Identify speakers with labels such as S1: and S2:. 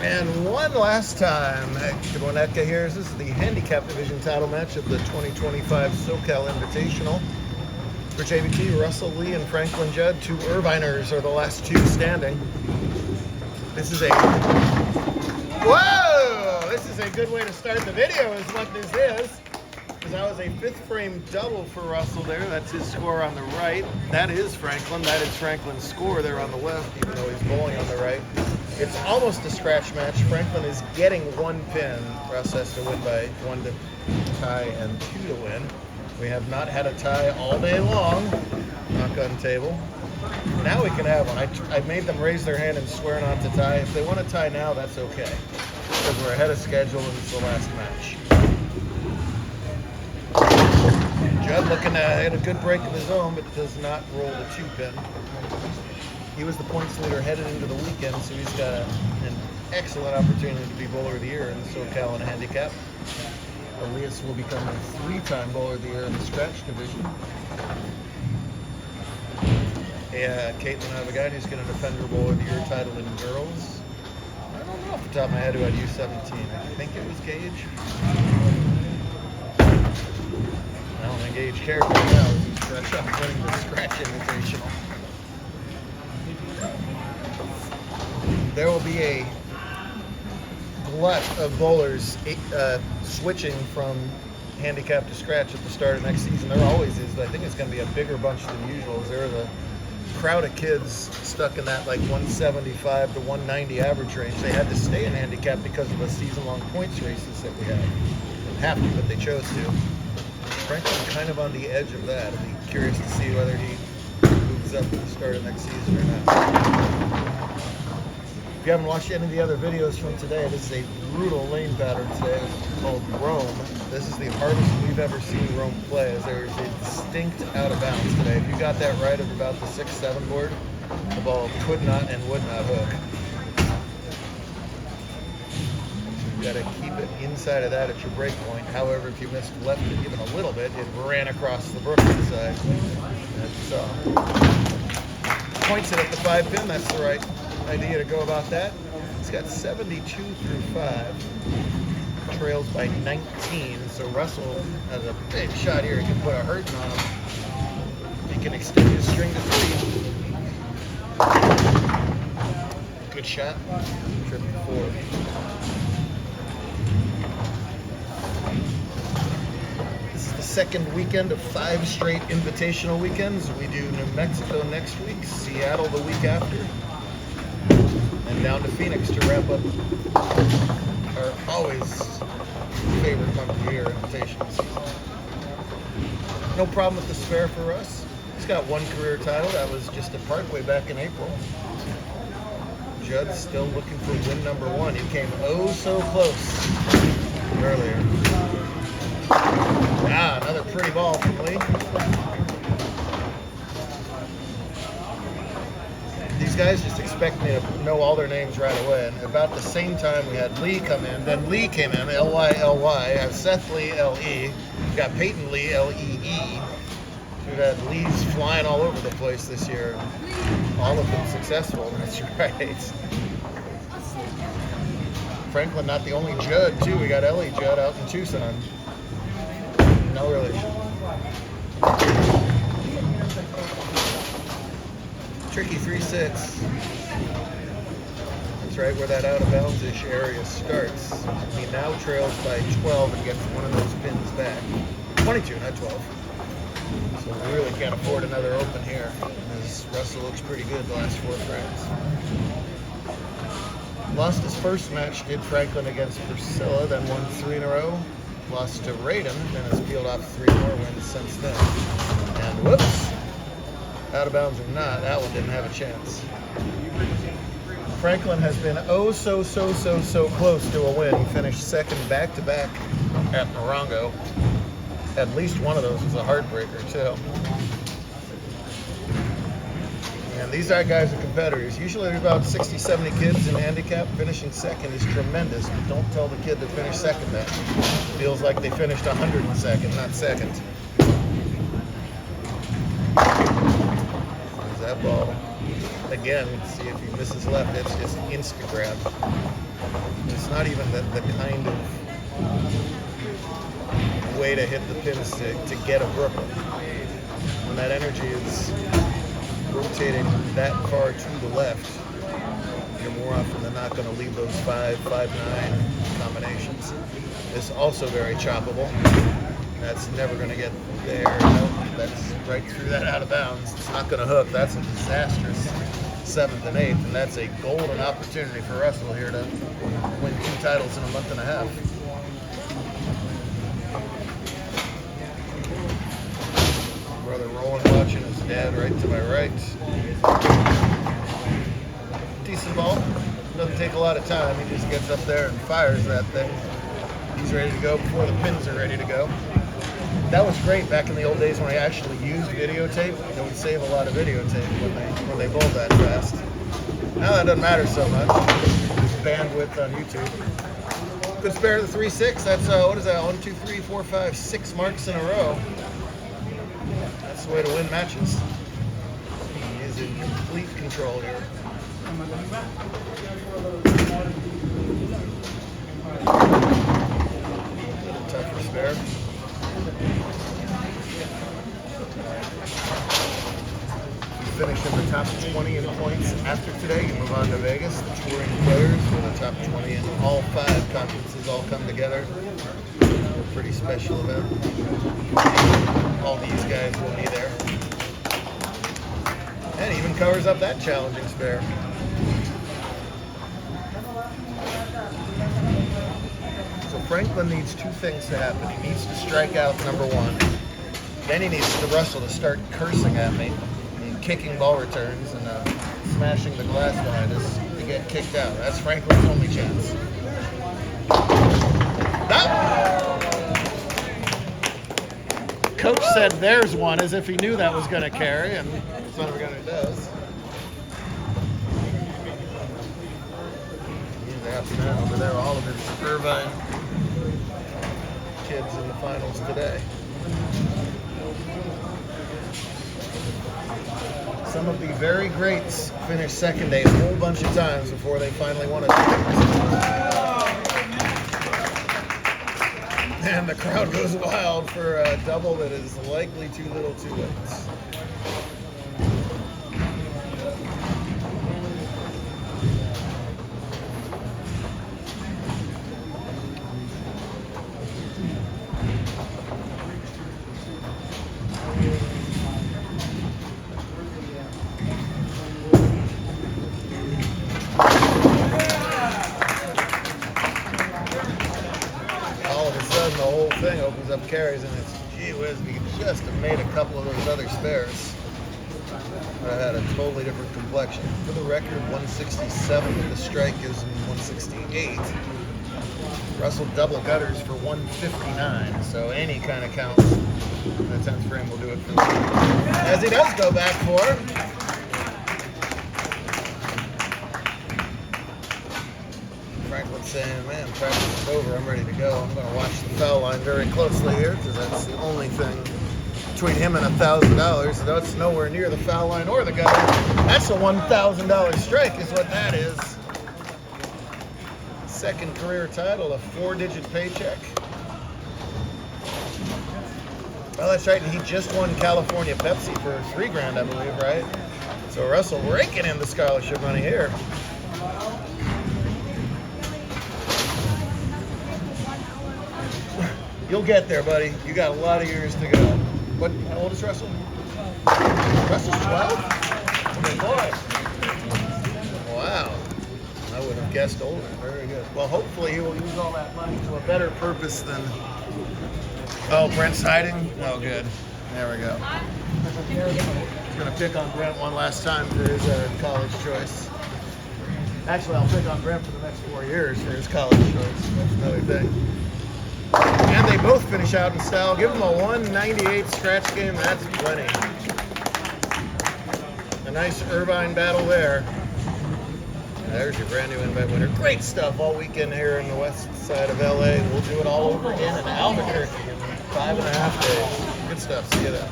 S1: And one last time, Kibonetka here. This is the handicap division title match of the 2025 SoCal Invitational. For JBT, Russell Lee and Franklin Judd, two Irviners are the last two standing. This is a good way to start the video is what this is. Because that was a fifth frame double for Russell there. That's his score on the right. That is Franklin. That is Franklin's score there on the left, even though he's bowling on the right. It's almost a scratch match. Franklin is getting one pin. Russ has to win by 1 to tie and 2 to win. We have not had a tie all day long. Knock on table. Now we can have one. I made them raise their hand and swear not to tie. If they want to tie now, that's okay. Because we're ahead of schedule and it's the last match. Judd looking to hit a good break of his own, but does not roll the 2-pin. He was the points leader headed into the weekend, so he's got an excellent opportunity to be bowler of the year in the SoCal and handicap. Elias will become a 3-time bowler of the year in the scratch division. Caitlin Avagad is going to defend her bowler of the year title in girls. I don't know off the top of my head who had U17. I think it was Gage. I don't think Gage cares right now. He's fresh off winning the scratch invitational. There will be a glut of bowlers switching from handicap to scratch at the start of next season. There always is, but I think it's going to be a bigger bunch than usual. There's a crowd of kids stuck in that like 175 to 190 average range. They had to stay in handicap because of the season-long points races that we have. They didn't have to, but they chose to. Frankly, kind of on the edge of that. I'd be curious to see whether he moves up at the start of next season or not. If you haven't watched any of the other videos from today, this is a brutal lane pattern today. It's called Rome. This is the hardest we've ever seen Rome play, as there's a distinct out of bounds today. If you got that right at about the 6-7 board, the ball could not and would not hook. You've got to keep it inside of that at your break point. However, if you missed left it even a little bit, it ran across the Brooklyn side. As you saw. Points it at the 5-pin, that's the right idea to go about that. It's got 72 through 5. Trails by 19, so Russell has a big shot here. He can put a hurting on him. He can extend his string to 3. Good shot. Trip 4. This is the second weekend of 5 straight invitational weekends. We do New Mexico next week, Seattle the week after, and down to Phoenix to wrap up our always favorite month of the year, invitational season. No problem with the spare for us. He's got one career title. That was just a Parkway back in April. Judd's still looking for win number 1. He came oh so close earlier. Ah, another pretty ball from Lee. These guys just expect me to know all their names right away. And about the same time we had Lee come in, then Lee came in, L-Y-L-Y. I have Seth Lee, L-E. We've got Peyton Lee, L-E-E. We've had Lees flying all over the place this year. All of them successful, that's right. Franklin, not the only Judd, too. We got Ellie Judd out in Tucson. No relation. Tricky 3-6. That's right where that out of bounds-ish area starts. He now trails by 12 and gets one of those pins back. 22, not 12. So we really can't afford another open here, as Russell looks pretty good the last 4 frames. Lost his first match, did Franklin against Priscilla, then won 3 in a row. Lost to Raiden, then has peeled off 3 more wins since then. And whoops! Out of bounds or not, that one didn't have a chance. Franklin has been oh so close to a win. He finished second back-to-back at Morongo. At least one of those was a heartbreaker, too. And these guys are competitors. Usually there's about 60, 70 kids in handicap. Finishing second is tremendous, but don't tell the kid that finished second that. Feels like they finished 102nd, not second. There's that ball. again, see if he misses left, it's just insta-grab. It's not even the kind of way to hit the pins to get a brook. When that energy is rotating that far to the left, you're more often than not going to leave those 5-5-9 combinations. It's also very choppable. That's never going to get there. Nope, that's right through that out of bounds. It's not going to hook. That's a disastrous 7th and 8th, and that's a golden opportunity for Russell here to win 2 titles in a month and a half. Brother Roland watching his dad right to my right. Decent ball. Doesn't take a lot of time. He just gets up there and fires that thing. He's ready to go before the pins are ready to go. That was great back in the old days when I actually used videotape. It would save a lot of videotape when they bowled that fast. Now that doesn't matter so much. Bandwidth on YouTube. Good spare to the 3-6. That's what is that? 1, 2, 3, 4, 5, 6 marks in a row. That's the way to win matches. He is in complete control here. Tougher spare. You finish in the top 20 in points after today. You move on to Vegas. The touring players for the top 20 in all 5 conferences all come together. A pretty special event. All these guys will be there. And even covers up that challenging spare. So Franklin needs 2 things to happen. He needs to strike out number 1. Then he needs the Russell to start cursing at me and kicking ball returns and smashing the glass behind us to get kicked out. That's Franklin's only chance. Nope. Coach said there's one as if he knew that was going to carry, and son of a gun it does. He's a happy man over there. All of his Irvine kids in the finals today. Some of the very greats finished second a whole bunch of times before they finally won it. And the crowd goes wild for a double that is likely too little too late. The whole thing opens up carries, and it's gee whiz, we just have made a couple of those other spares. But I had a totally different complexion. For the record, 167, the strike is 168. Russell double gutters for 159, so any kind of count in the 10th frame will do it for me. As he does go back for. Franklin's saying, man, practice is over, I'm ready to go. I'm going to watch the foul line very closely here because that's the only thing between him and $1,000. So it's nowhere near the foul line or the gutter. That's a $1,000 strike is what that is. Second career title, a 4-digit paycheck. Well, that's right, and he just won California Pepsi for $3,000, I believe, right? So Russell raking in the scholarship money here. You'll get there, buddy. You got a lot of years to go. How old is Russell? Russell's 12? Good boy. Wow. I would have guessed older. Very good. Well, hopefully he will use all that money to a better purpose than... Oh, Brent's hiding? Oh, good. There we go. He's going to pick on Brent one last time for his college choice. Actually, I'll pick on Brent for the next 4 years for his college choice. That's another thing. And they both finish out in style. Give them a 198 scratch game. That's plenty. A nice Irvine battle there. There's your brand new invite winner. Great stuff all weekend here in the west side of LA. We'll do it all over again in Albuquerque in 5.5 days. Good stuff. See you then.